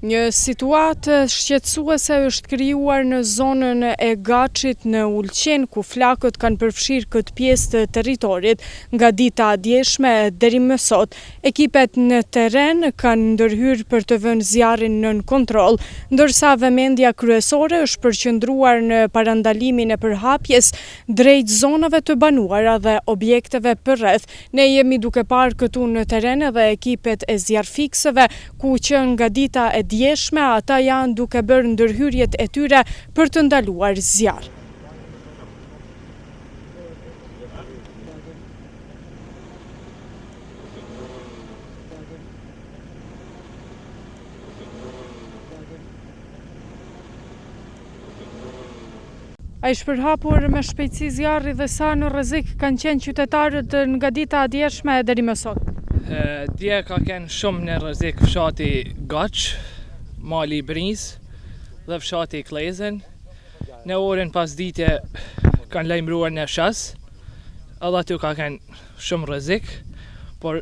Një situatë shqetësuese është krijuar në zonën e Gaçit në Ulqin, ku flakët kanë përfshirë këtë pjesë të territorit nga dita e djeshme deri më sot. Ekipet në terren kanë ndërhyrë për të vënë zjarrin nën kontroll, ndërsa vëmendja kryesore është përqendruar në parandalimin e përhapjes drejt zonave të banuara dhe objekteve përreth. Ne jemi duke parë këtu në terren edhe ekipet e zjarrfiksëve, ku që nga dita e djeshme ata janë duke bërë ndërhyrjet e tyre për të ndaluar zjarr. A i shpërhapur me shpejtësi zjarri dhe sa në rrezik kanë qenë qytetarët nga dita e djeshme deri më sot? Dje ka qenë shumë në rrezik fshati Gaç, Mali Bris dhe fshati Klezen. Në orën pasdite kanë lajmëruar në Shas, edhe aty ka qenë shumë rrezik, por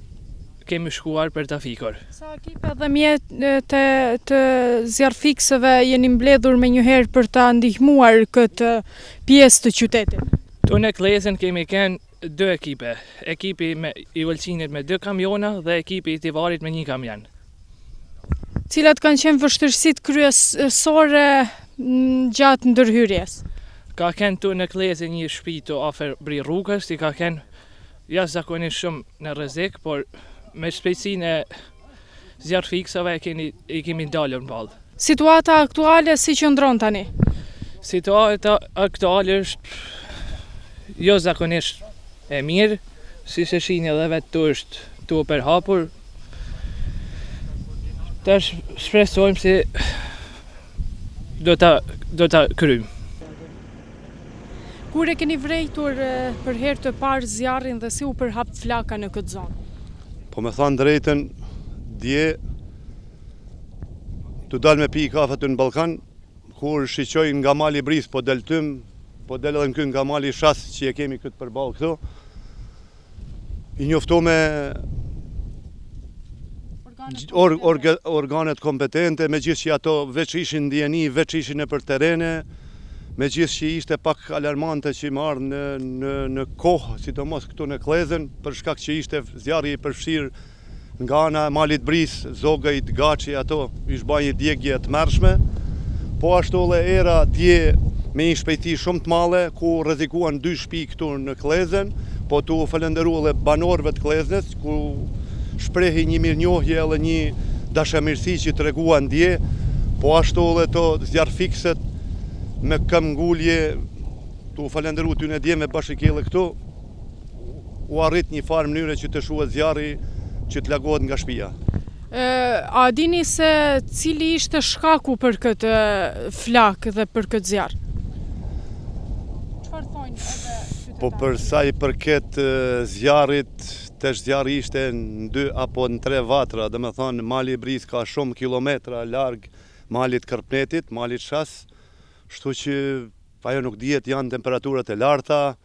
kemi shkuar për ta fikur. Sa ekipe dhe mjete të zjarrfiksëve jeni mbledhur menjëherë për ta ndihmuar këtë pjesë të qytetit? Tu në Klezen kemi kënë 2 ekipe, ekipi i Ulqinit me 2 kamiona dhe ekipi i Tivarit me 1 kamion. Cilat kanë qenë vështirësitë kryesore gjatë ndërhyrjes? Ka qenë tu në Klezen një shtëpi të afër bri rrugës, i ka qenë jashtëzakonisht shumë në rrezik, por me shpejtësinë e zjarrfiksave i kemi dalur mballë. Situata aktuale si qëndron tani? Situata aktuale është jo zakonisht e mirë, si se shihni edhe vetë tu është tu përhapur. Tash shpresojmë se do ta kryjmë. Kur e keni vrejtur për herë të parë zjarrin dhe si u përhap flaka në këtë zonë? Po me thanë drejtën, dje të dalë me pi kafe të në Ballkan, kur shiqoj nga Mali Bris, po del tym, po del edhe në kënë nga Mali Shas që e kemi këtë përballë këtu, i njofto me organet kompetente, me gjithë që ato veç ishin ndjeni, veç ishin në për terene, me gjithë që ishte pak alarmante që më ardhë në kohë, sidomos këtu në Klezen, për shkak që ishte zjarri i përfshirë nga ana Malit Bris, Zogajt, Gaçi, ato ish bën një djegje të mërshme, po ashtu edhe era dje me një shpejti shumë të madhe, ku rrezikuan 2 shtëpi këtu në Klezen, po tu falenderu edhe banorëve të Kleznës, ku shprehi një mirënjohje edhe një dashamirësi që treguan dje, po ashtu edhe to zjarrfikset me këmbgulje, tu falenderu ty në dje me bashkëkellë këtu, u arrit një farë mënyre që të shuhet zjarri që të largohet nga shtëpia. A dini se cili ishte shkaku për këtë flak dhe për këtë zjarr? Çfarë thonë edhe qytetarët? Po për sa i përket zjarrit, tesh zjarri ishte në 2 apo në 3 vatra, dhe me thonë Mali Bris ka shumë kilometra larg Malit Kërpnetit, Malit Shas, shtu që ajo nuk dihet, janë temperaturat e larta,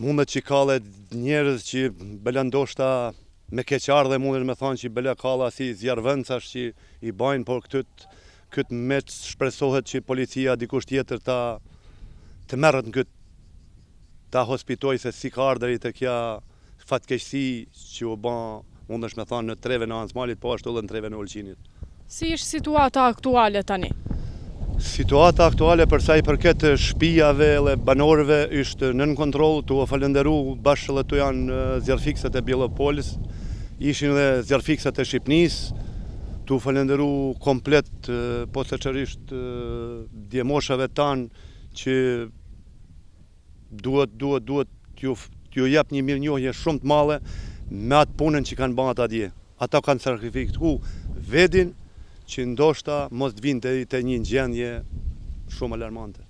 mundet që kalle njerëz që bela ndoshta me keqardhe mundet me thonë që bela kalla si zjarrvëncash që i bajnë, por këtë meç shpresohet që policia dikush tjetër të merret në këtë, ta hospitoj se si ka ardhur të kja fatkeqësi që u bën, mundesh me thonë, në treven e Anës Malit, po ashtu edhe në treven e Ulqinit. Si është situata aktuale tani? Situata aktuale për sa i përket shtëpiave dhe banorëve është nën kontroll, tu falenderu bashkë edhe tu janë zjarrfikset e Bjellopolis, ishin edhe zjarrfikset e Shqipnisë, tu falenderu komplet posaçërisht djemoshave tanë që duhet t'ju jep një mirënjohje shumë të madhe me atë punën që kanë bërë ata dje. Ata kanë sakrifikuar vedin që ndoshta mos të vinte te një gjendje shumë alarmante.